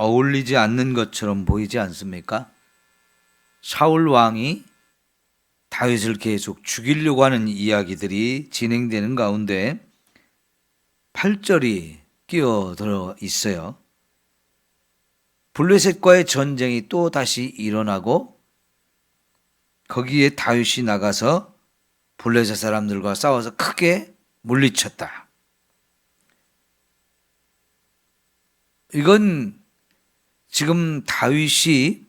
어울리지 않는 것처럼 보이지 않습니까? 사울 왕이 다윗을 계속 죽이려고 하는 이야기들이 진행되는 가운데 8절이 끼어들어 있어요. 블레셋과의 전쟁이 또 다시 일어나고 거기에 다윗이 나가서 블레셋 사람들과 싸워서 크게 물리쳤다. 이건 지금 다윗이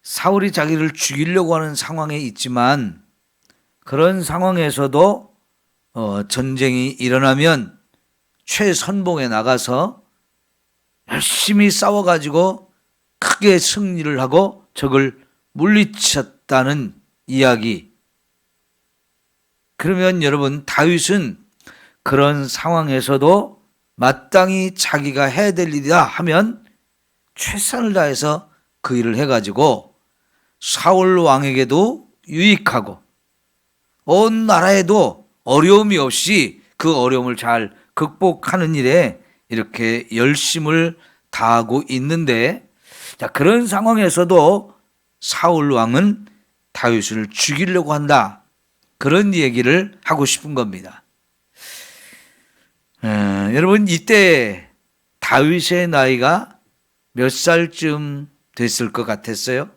사울이 자기를 죽이려고 하는 상황에 있지만 그런 상황에서도 전쟁이 일어나면 최선봉에 나가서 열심히 싸워가지고 크게 승리를 하고 적을 물리쳤다는 이야기. 그러면 여러분, 다윗은 그런 상황에서도 마땅히 자기가 해야 될 일이다 하면 최선을 다해서 그 일을 해가지고 사울 왕에게도 유익하고 온 나라에도 어려움이 없이 그 어려움을 잘 극복하는 일에 이렇게 열심을 다하고 있는데, 자, 그런 상황에서도 사울 왕은 다윗을 죽이려고 한다. 그런 얘기를 하고 싶은 겁니다. 여러분, 이때 다윗의 나이가 몇 살쯤 됐을 것 같았어요?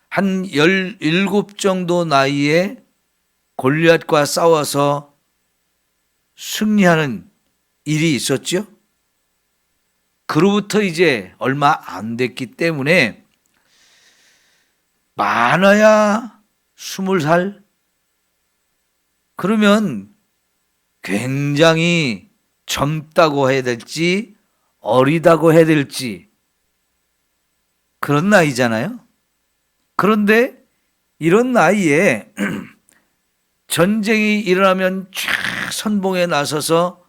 한 17 정도 나이에 골리앗과 싸워서 승리하는 일이 있었죠. 그로부터 이제 얼마 안 됐기 때문에 많아야 20살? 그러면 굉장히 젊다고 해야 될지 어리다고 해야 될지 그런 나이잖아요. 그런데 이런 나이에 전쟁이 일어나면 최선봉에 나서서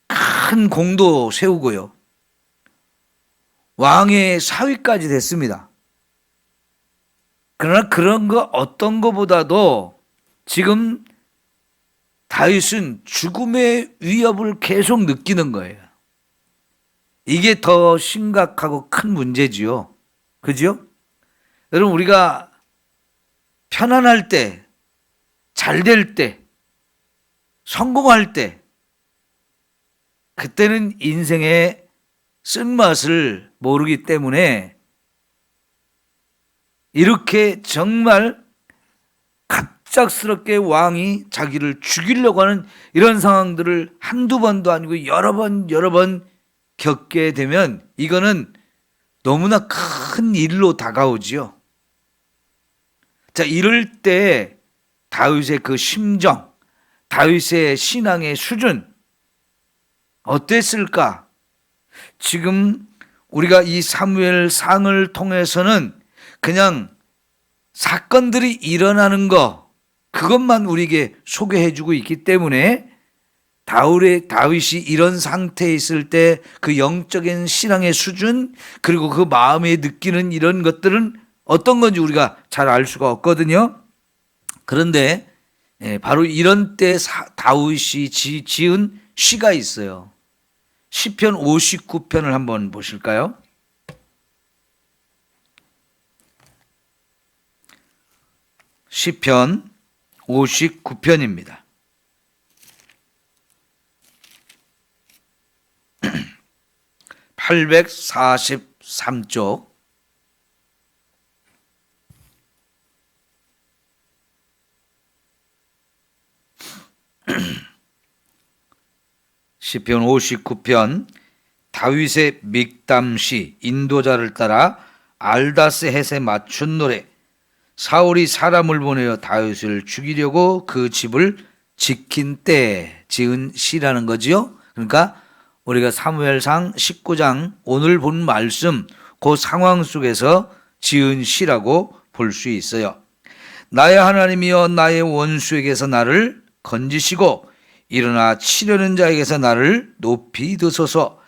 큰 공도 세우고요. 왕의 사위까지 됐습니다. 그러나 그런 거 어떤 것보다도 지금 다윗은 죽음의 위협을 계속 느끼는 거예요. 이게 더 심각하고 큰 문제지요. 그죠? 여러분, 우리가 편안할 때, 잘 될 때, 성공할 때, 그때는 인생의 쓴맛을 모르기 때문에 이렇게 정말 갑작스럽게 왕이 자기를 죽이려고 하는 이런 상황들을 한두 번도 아니고 여러 번 겪게 되면 이거는 너무나 큰 일로 다가오지요. 자, 이럴 때 다윗의 그 심정, 다윗의 신앙의 수준 어땠을까? 지금 우리가 이 사무엘상을 통해서는 그냥 사건들이 일어나는 거, 그것만 우리에게 소개해주고 있기 때문에 다윗이 이런 상태에 있을 때 그 영적인 신앙의 수준, 그리고 그 마음에 느끼는 이런 것들은 어떤 건지 우리가 잘 알 수가 없거든요. 그런데 바로 이런 때 다윗이 지은 시가 있어요. 시편 59편을 한번 보실까요? 시편 59편입니다. 843쪽. 시편 59편 다윗의 믹담시, 인도자를 따라 알다스 헷에 맞춘 노래. 사울이 사람을 보내어 다윗을 죽이려고 그 집을 지킨 때 지은 시라는 거지요. 그러니까 우리가 사무엘상 19장 오늘 본 말씀 그 상황 속에서 지은 시라고 볼 수 있어요. 나의 하나님이여, 나의 원수에게서 나를 건지시고 일어나 치려는 자에게서 나를 높이 드소서.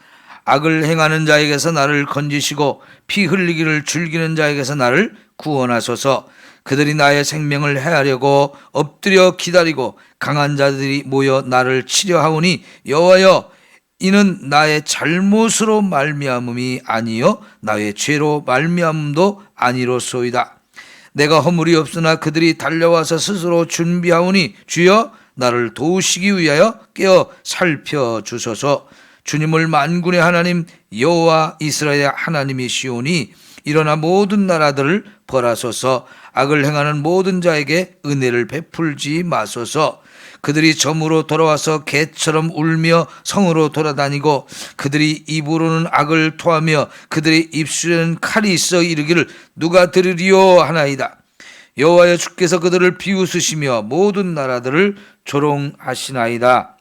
악을 행하는 자에게서 나를 건지시고 피 흘리기를 즐기는 자에게서 나를 구원하소서. 그들이 나의 생명을 해하려고 엎드려 기다리고 강한 자들이 모여 나를 치려 하오니 여호와여, 이는 나의 잘못으로 말미암음이 아니요 나의 죄로 말미암음도 아니로소이다. 내가 허물이 없으나 그들이 달려와서 스스로 준비하오니 주여 나를 도우시기 위하여 깨어 살펴주소서. 주님을 만군의 하나님 여호와 이스라엘 하나님이시오니 일어나 모든 나라들을 벌하소서. 악을 행하는 모든 자에게 은혜를 베풀지 마소서. 그들이 점으로 돌아와서 개처럼 울며 성으로 돌아다니고 그들이 입으로는 악을 토하며 그들의 입술에는 칼이 있어 이르기를 누가 들으리요 하나이다. 여호와여 주께서 그들을 비웃으시며 모든 나라들을 조롱하시나이다.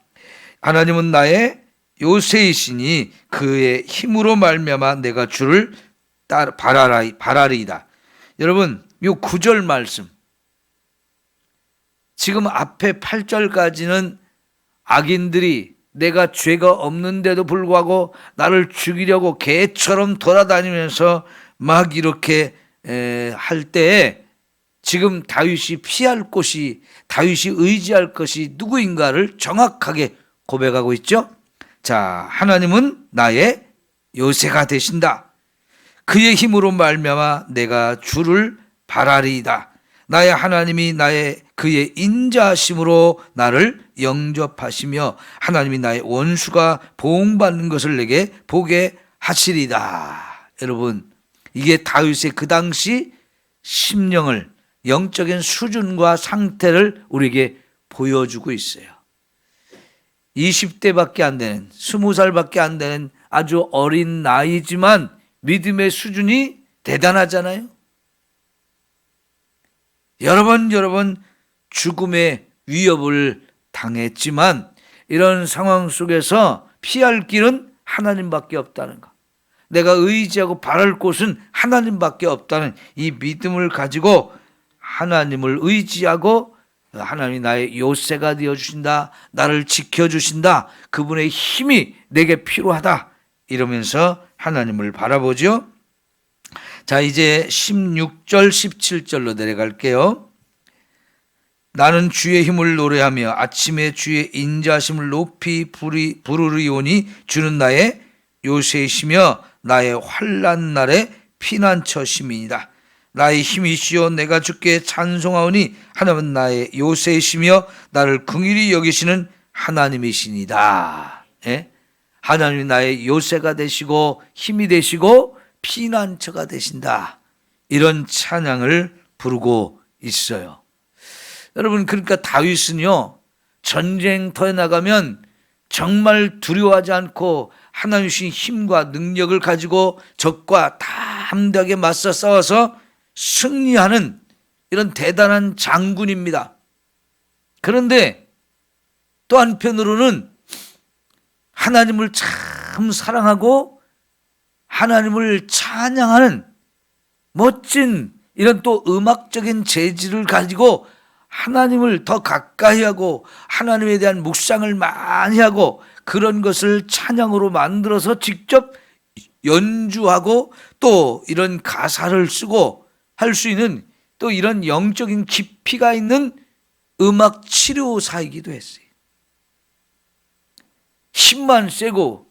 하나님은 나의 요새이시니 그의 힘으로 말미암아 내가 주를 바라리이다. 여러분, 요 9절 말씀, 지금 앞에 8절까지는 악인들이 내가 죄가 없는데도 불구하고 나를 죽이려고 개처럼 돌아다니면서 막 이렇게 할 때에 지금 다윗이 피할 곳이, 다윗이 의지할 것이 누구인가를 정확하게 고백하고 있죠. 자, 하나님은 나의 요새가 되신다. 그의 힘으로 말미암아 내가 주를 바라리이다. 나의 하나님이 그의 인자하심으로 나를 영접하시며 하나님이 나의 원수가 보응받는 것을 내게 보게 하시리다. 여러분, 이게 다윗의 그 당시 심령을, 영적인 수준과 상태를 우리에게 보여주고 있어요. 20대밖에 안 되는, 20살밖에 안 되는 아주 어린 나이지만 믿음의 수준이 대단하잖아요. 여러 번 죽음의 위협을 당했지만 이런 상황 속에서 피할 길은 하나님밖에 없다는 것, 내가 의지하고 바랄 곳은 하나님밖에 없다는 이 믿음을 가지고 하나님을 의지하고 하나님이 나의 요새가 되어주신다, 나를 지켜주신다, 그분의 힘이 내게 필요하다 이러면서 하나님을 바라보죠. 자, 이제 16절 17절로 내려갈게요. 나는 주의 힘을 노래하며 아침에 주의 인자하심을 높이 부르리오니 주는 나의 요새이시며 나의 환난 날의 피난처심이니이다. 나의 힘이시여 내가 주께 찬송하오니 하나님은 나의 요새이시며 나를 긍휼히 여기시는 하나님이시니다. 예? 하나님이 나의 요새가 되시고 힘이 되시고 피난처가 되신다. 이런 찬양을 부르고 있어요. 여러분, 그러니까 다윗은요, 전쟁터에 나가면 정말 두려워하지 않고 하나님 주신 힘과 능력을 가지고 적과 담대하게 맞서 싸워서 승리하는 이런 대단한 장군입니다. 그런데 또 한편으로는 하나님을 참 사랑하고 하나님을 찬양하는 멋진 이런 또 음악적인 재질을 가지고 하나님을 더 가까이 하고 하나님에 대한 묵상을 많이 하고 그런 것을 찬양으로 만들어서 직접 연주하고 또 이런 가사를 쓰고 할 수 있는 또 이런 영적인 깊이가 있는 음악 치료사이기도 했어요. 힘만 세고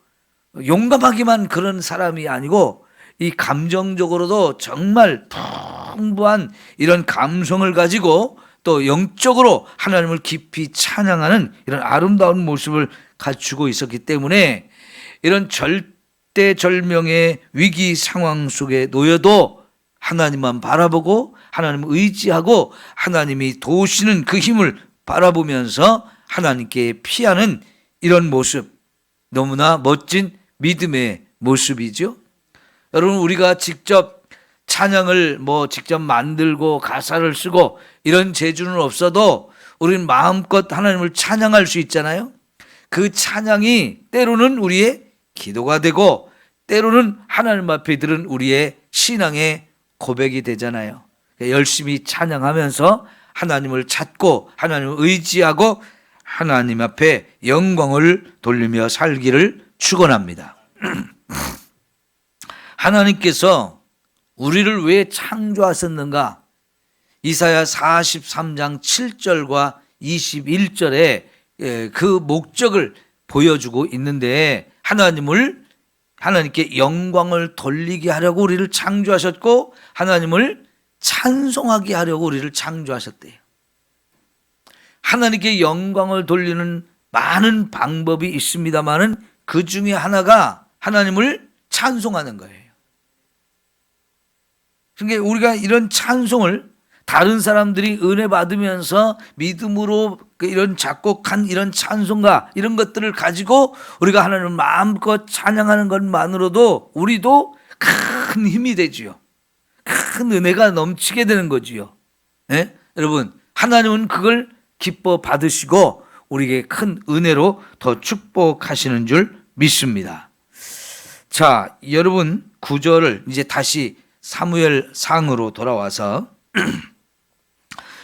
용감하기만 그런 사람이 아니고 이 감정적으로도 정말 풍부한 이런 감성을 가지고 또 영적으로 하나님을 깊이 찬양하는 이런 아름다운 모습을 갖추고 있었기 때문에 이런 절대절명의 위기 상황 속에 놓여도 하나님만 바라보고 하나님을 의지하고 하나님이 도우시는 그 힘을 바라보면서 하나님께 피하는 이런 모습, 너무나 멋진 믿음의 모습이죠. 여러분, 우리가 직접 찬양을 직접 만들고 가사를 쓰고 이런 재주는 없어도 우리는 마음껏 하나님을 찬양할 수 있잖아요. 그 찬양이 때로는 우리의 기도가 되고 때로는 하나님 앞에 들은 우리의 신앙의 고백이 되잖아요. 열심히 찬양하면서 하나님을 찾고 하나님을 의지하고 하나님 앞에 영광을 돌리며 살기를 축원합니다. 하나님께서 우리를 왜 창조하셨는가? 이사야 43장 7절과 21절에 그 목적을 보여주고 있는데 하나님께 영광을 돌리게 하려고 우리를 창조하셨고 하나님을 찬송하게 하려고 우리를 창조하셨대요. 하나님께 영광을 돌리는 많은 방법이 있습니다만은 그 중에 하나가 하나님을 찬송하는 거예요. 그러니까 우리가 이런 찬송을 다른 사람들이 은혜 받으면서 믿음으로 이런 작곡한 이런 찬송가 이런 것들을 가지고 우리가 하나님을 마음껏 찬양하는 것만으로도 우리도 큰 힘이 되지요. 큰 은혜가 넘치게 되는 거지요. 네? 여러분, 하나님은 그걸 기뻐 받으시고 우리에게 큰 은혜로 더 축복하시는 줄 믿습니다. 자, 여러분 9절을 이제 다시 사무엘 상으로 돌아와서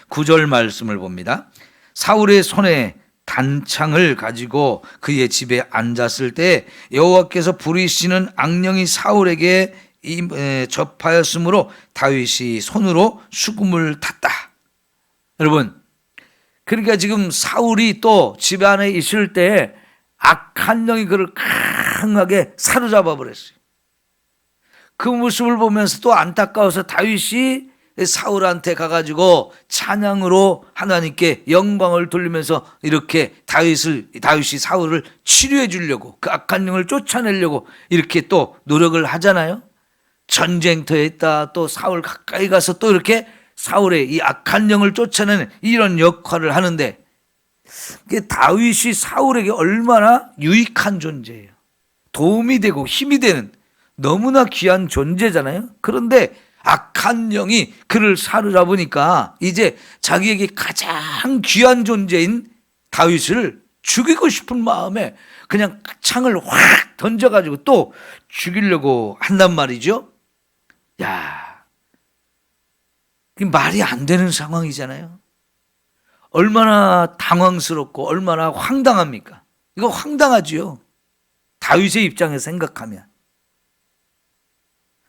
9절 말씀을 봅니다. 사울의 손에 단창을 가지고 그의 집에 앉았을 때 여호와께서 부리시는 악령이 사울에게 접하였으므로 다윗이 손으로 수금을 탔다. 여러분, 그러니까 지금 사울이 또 집 안에 있을 때 악한 영이 그를 강하게 사로잡아 버렸어요. 그 모습을 보면서 또 안타까워서 다윗이 사울한테 가가지고 찬양으로 하나님께 영광을 돌리면서 이렇게 다윗이 사울을 치료해 주려고 그 악한 영을 쫓아내려고 이렇게 또 노력을 하잖아요. 전쟁터에 있다 또 사울 가까이 가서 또 이렇게 사울의 이 악한 영을 쫓아내는 이런 역할을 하는데 다윗이 사울에게 얼마나 유익한 존재예요. 도움이 되고 힘이 되는 너무나 귀한 존재잖아요. 그런데 악한 영이 그를 사로잡으니까 이제 자기에게 가장 귀한 존재인 다윗을 죽이고 싶은 마음에 그냥 창을 확 던져가지고 또 죽이려고 한단 말이죠. 야, 그게 말이 안 되는 상황이잖아요. 얼마나 당황스럽고 얼마나 황당합니까? 이거 황당하지요. 다윗의 입장에서 생각하면.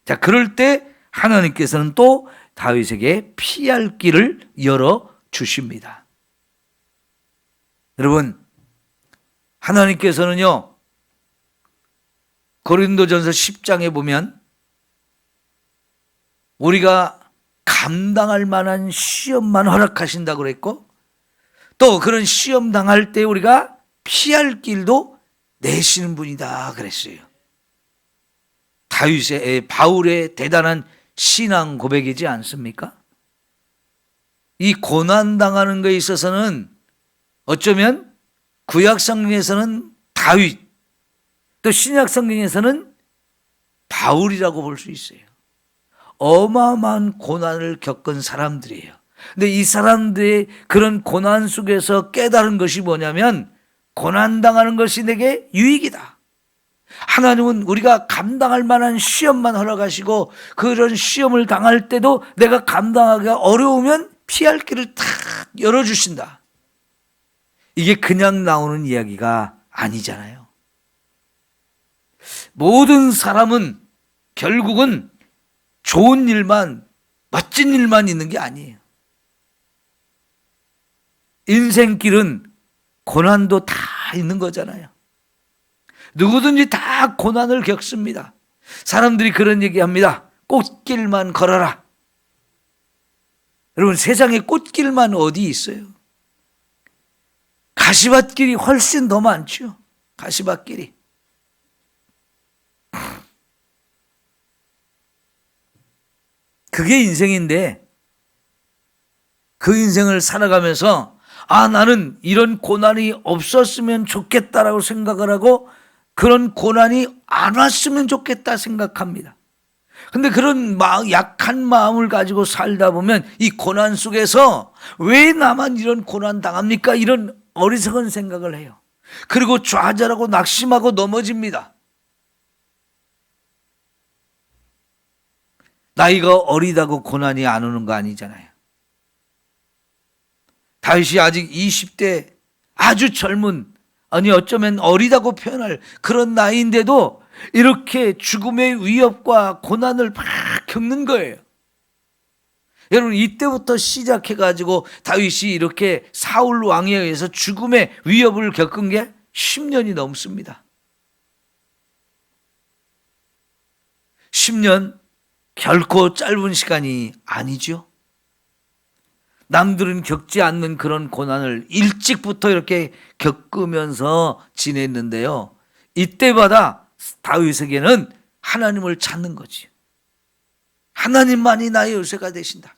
자, 그럴 때 하나님께서는 또 다윗에게 피할 길을 열어 주십니다. 여러분, 하나님께서는요, 고린도전서 10장에 보면 우리가 감당할 만한 시험만 허락하신다고 그랬고 또 그런 시험 당할 때 우리가 피할 길도 내시는 분이다 그랬어요. 바울의 대단한 신앙 고백이지 않습니까? 이 고난당하는 것에 있어서는 어쩌면 구약성경에서는 다윗, 또 신약성경에서는 바울이라고 볼 수 있어요. 어마어마한 고난을 겪은 사람들이에요. 근데 이 사람들의 그런 고난 속에서 깨달은 것이 뭐냐면 고난당하는 것이 내게 유익이다. 하나님은 우리가 감당할 만한 시험만 허락하시고 그런 시험을 당할 때도 내가 감당하기가 어려우면 피할 길을 탁 열어주신다. 이게 그냥 나오는 이야기가 아니잖아요. 모든 사람은 결국은 좋은 일만, 멋진 일만 있는 게 아니에요. 인생길은 고난도 다 있는 거잖아요. 누구든지 다 고난을 겪습니다. 사람들이 그런 얘기합니다. 꽃길만 걸어라. 여러분, 세상에 꽃길만 어디 있어요? 가시밭길이 훨씬 더 많죠. 가시밭길이. 그게 인생인데 그 인생을 살아가면서 나는 이런 고난이 없었으면 좋겠다라고 생각을 하고 그런 고난이 안 왔으면 좋겠다 생각합니다. 근데 그런 약한 마음을 가지고 살다 보면 이 고난 속에서 왜 나만 이런 고난 당합니까? 이런 어리석은 생각을 해요. 그리고 좌절하고 낙심하고 넘어집니다. 나이가 어리다고 고난이 안 오는 거 아니잖아요. 다윗이 아직 20대 아주 젊은, 아니 어쩌면 어리다고 표현할 그런 나이인데도 이렇게 죽음의 위협과 고난을 막 겪는 거예요. 여러분, 이때부터 시작해가지고 다윗이 이렇게 사울 왕에 의해서 죽음의 위협을 겪은 게 10년이 넘습니다. 10년 결코 짧은 시간이 아니죠. 남들은 겪지 않는 그런 고난을 일찍부터 이렇게 겪으면서 지냈는데요. 이때마다 다윗에게는 하나님을 찾는 거지요. 하나님만이 나의 요새가 되신다.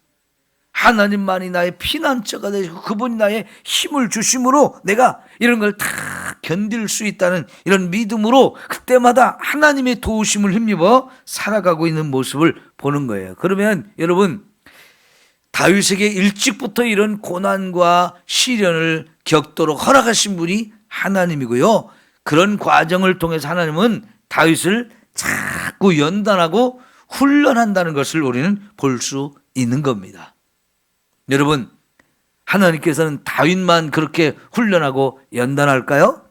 하나님만이 나의 피난처가 되시고 그분이 나의 힘을 주심으로 내가 이런 걸 다 견딜 수 있다는 이런 믿음으로 그때마다 하나님의 도우심을 힘입어 살아가고 있는 모습을 보는 거예요. 그러면 여러분, 다윗에게 일찍부터 이런 고난과 시련을 겪도록 허락하신 분이 하나님이고요. 그런 과정을 통해서 하나님은 다윗을 자꾸 연단하고 훈련한다는 것을 우리는 볼 수 있는 겁니다. 여러분, 하나님께서는 다윗만 그렇게 훈련하고 연단할까요?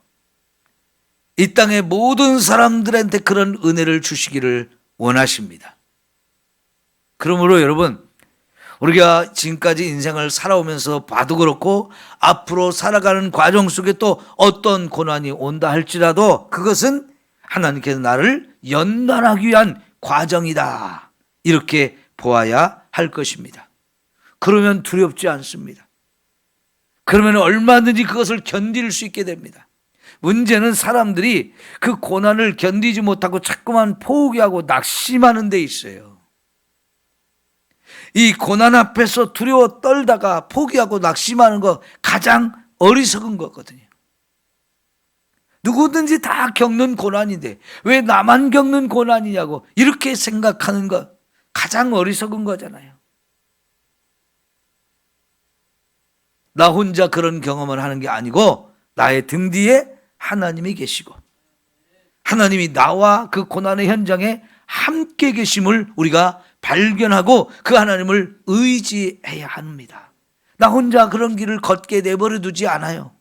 이 땅의 모든 사람들한테 그런 은혜를 주시기를 원하십니다. 그러므로 여러분, 우리가 지금까지 인생을 살아오면서 봐도 그렇고 앞으로 살아가는 과정 속에 또 어떤 고난이 온다 할지라도 그것은 하나님께서 나를 연단하기 위한 과정이다, 이렇게 보아야 할 것입니다. 그러면 두렵지 않습니다. 그러면 얼마든지 그것을 견딜 수 있게 됩니다. 문제는 사람들이 그 고난을 견디지 못하고 자꾸만 포기하고 낙심하는 데 있어요. 이 고난 앞에서 두려워 떨다가 포기하고 낙심하는 거 가장 어리석은 거거든요. 누구든지 다 겪는 고난인데 왜 나만 겪는 고난이냐고 이렇게 생각하는 것 가장 어리석은 거잖아요. 나 혼자 그런 경험을 하는 게 아니고 나의 등 뒤에 하나님이 계시고 하나님이 나와 그 고난의 현장에 함께 계심을 우리가 발견하고 그 하나님을 의지해야 합니다. 나 혼자 그런 길을 걷게 내버려 두지 않아요.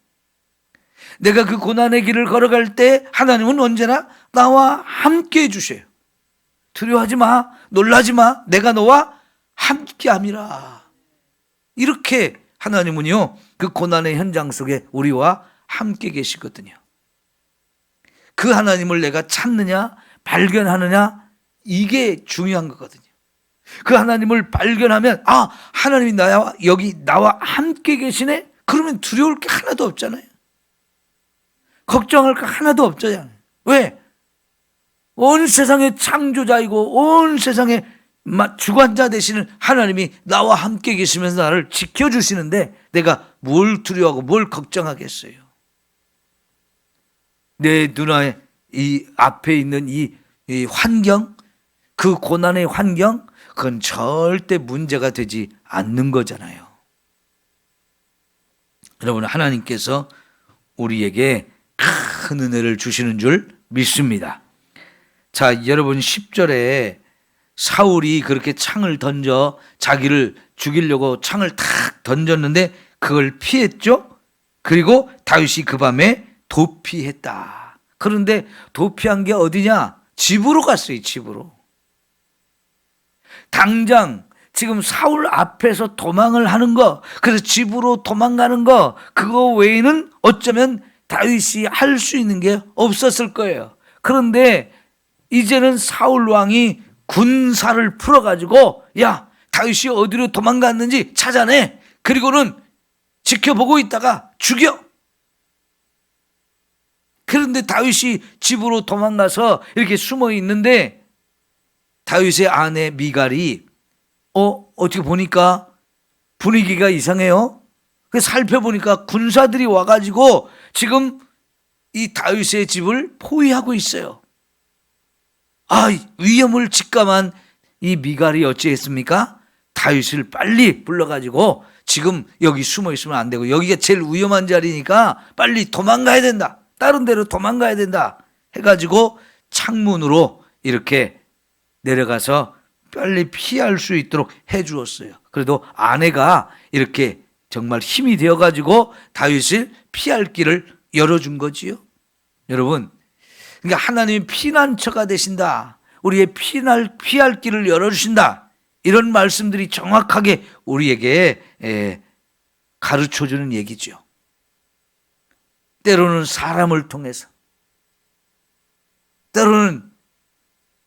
내가 그 고난의 길을 걸어갈 때 하나님은 언제나 나와 함께 해주셔요. 두려워하지 마, 놀라지 마, 내가 너와 함께함이라. 이렇게 하나님은요, 그 고난의 현장 속에 우리와 함께 계시거든요. 그 하나님을 내가 찾느냐, 발견하느냐, 이게 중요한 거거든요. 그 하나님을 발견하면, 아, 하나님이 나와 함께 계시네? 그러면 두려울 게 하나도 없잖아요. 걱정할 게 하나도 없잖아요. 왜? 온 세상의 창조자이고 온 세상의 주관자 되시는 하나님이 나와 함께 계시면서 나를 지켜주시는데 내가 뭘 두려워하고 뭘 걱정하겠어요. 내 눈에 이 앞에 있는 이 환경, 그 고난의 환경, 그건 절대 문제가 되지 않는 거잖아요. 여러분, 하나님께서 우리에게 큰 은혜를 주시는 줄 믿습니다. 자, 여러분 10절에 사울이 그렇게 창을 던져 자기를 죽이려고 창을 탁 던졌는데 그걸 피했죠. 그리고 다윗이 그 밤에 도피했다. 그런데 도피한 게 어디냐? 집으로 갔어요. 집으로. 당장 지금 사울 앞에서 도망을 하는 거, 그래서 집으로 도망가는 거, 그거 외에는 어쩌면 다윗이 할 수 있는 게 없었을 거예요. 그런데 이제는 사울 왕이 군사를 풀어가지고 야, 다윗이 어디로 도망갔는지 찾아내. 그리고는 지켜보고 있다가 죽여. 그런데 다윗이 집으로 도망가서 이렇게 숨어 있는데 다윗의 아내 미갈이 어떻게 보니까 분위기가 이상해요. 그래서 살펴보니까 군사들이 와가지고 지금 이 다윗의 집을 포위하고 있어요. 위험을 직감한 이 미갈이 어찌했습니까? 다윗을 빨리 불러가지고 지금 여기 숨어 있으면 안 되고 여기가 제일 위험한 자리니까 빨리 도망가야 된다. 다른 데로 도망가야 된다. 해가지고 창문으로 이렇게 내려가서 빨리 피할 수 있도록 해 주었어요. 그래도 아내가 이렇게 정말 힘이 되어가지고 다윗을 피할 길을 열어준 거지요. 여러분, 그러니까 하나님이 피난처가 되신다. 우리의 피할 길을 열어주신다. 이런 말씀들이 정확하게 우리에게 가르쳐주는 얘기죠. 때로는 사람을 통해서, 때로는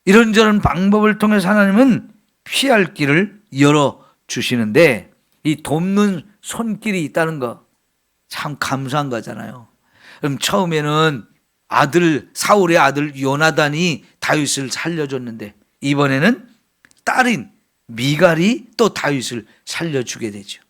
이런저런 방법을 통해서 하나님은 피할 길을 열어주시는데, 이 돕는 손길이 있다는 거 참 감사한 거잖아요. 그럼 처음에는 사울의 아들 요나단이 다윗을 살려줬는데, 이번에는 딸인 미갈이 또 다윗을 살려주게 되죠.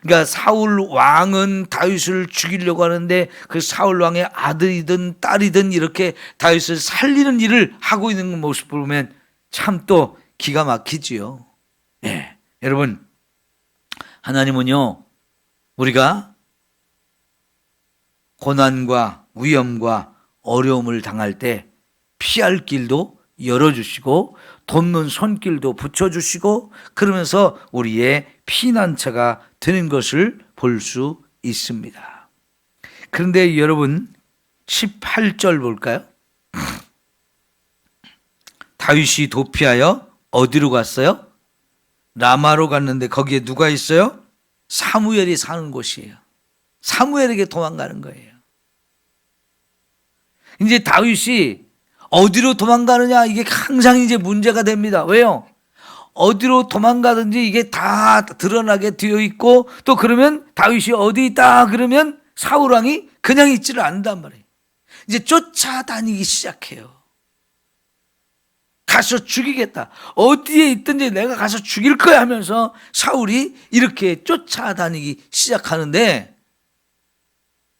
그러니까 사울 왕은 다윗을 죽이려고 하는데, 그 사울 왕의 아들이든 딸이든 이렇게 다윗을 살리는 일을 하고 있는 모습을 보면 참 또 기가 막히지요. 네. 여러분, 하나님은요, 우리가 고난과 위험과 어려움을 당할 때 피할 길도 열어주시고 돕는 손길도 붙여주시고, 그러면서 우리의 피난처가 되는 것을 볼 수 있습니다. 그런데 여러분, 18절 볼까요? 다윗이 도피하여 어디로 갔어요? 라마로 갔는데 거기에 누가 있어요? 사무엘이 사는 곳이에요. 사무엘에게 도망가는 거예요. 이제 다윗이 어디로 도망가느냐, 이게 항상 이제 문제가 됩니다. 왜요? 어디로 도망가든지 이게 다 드러나게 되어 있고, 또 그러면 다윗이 어디 있다 그러면 사울 왕이 그냥 있지를 않는단 말이에요. 이제 쫓아다니기 시작해요. 가서 죽이겠다. 어디에 있든지 내가 가서 죽일 거야 하면서 사울이 이렇게 쫓아다니기 시작하는데,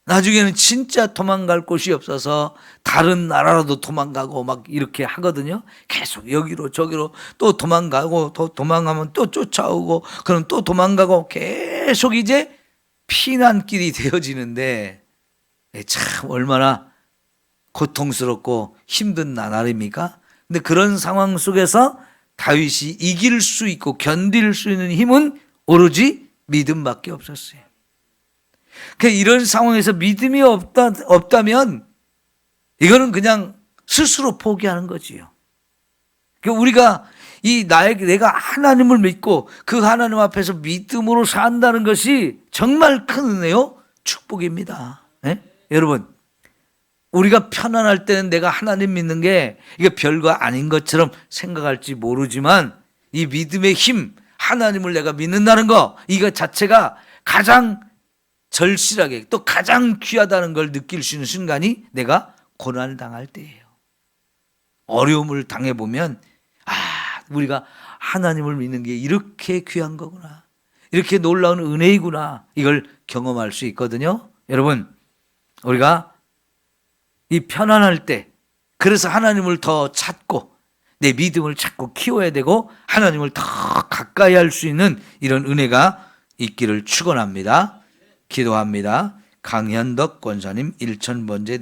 나중에는 진짜 도망갈 곳이 없어서 다른 나라로도 도망가고 막 이렇게 하거든요. 계속 여기로 저기로 또 도망가고, 또 도망가면 또 쫓아오고, 그럼 또 도망가고, 계속 이제 피난길이 되어지는데, 참 얼마나 고통스럽고 힘든 나날입니까? 근데 그런 상황 속에서 다윗이 이길 수 있고 견딜 수 있는 힘은 오로지 믿음밖에 없었어요. 그러니까 이런 상황에서 믿음이 없다면 이거는 그냥 스스로 포기하는 거지요. 그러니까 우리가 내가 하나님을 믿고 그 하나님 앞에서 믿음으로 산다는 것이 정말 큰 은혜요, 축복입니다. 네? 여러분, 우리가 편안할 때는 내가 하나님 믿는 게 이게 별거 아닌 것처럼 생각할지 모르지만, 이 믿음의 힘, 하나님을 내가 믿는다는 거, 이거 자체가 가장 절실하게 또 가장 귀하다는 걸 느낄 수 있는 순간이 내가 고난을 당할 때예요. 어려움을 당해보면, 우리가 하나님을 믿는 게 이렇게 귀한 거구나, 이렇게 놀라운 은혜이구나, 이걸 경험할 수 있거든요. 여러분, 우리가 이 편안할 때, 그래서 하나님을 더 찾고 내 믿음을 자꾸 키워야 되고 하나님을 더 가까이 할 수 있는 이런 은혜가 있기를 축원합니다. 기도합니다. 강현덕 권사님 1000번째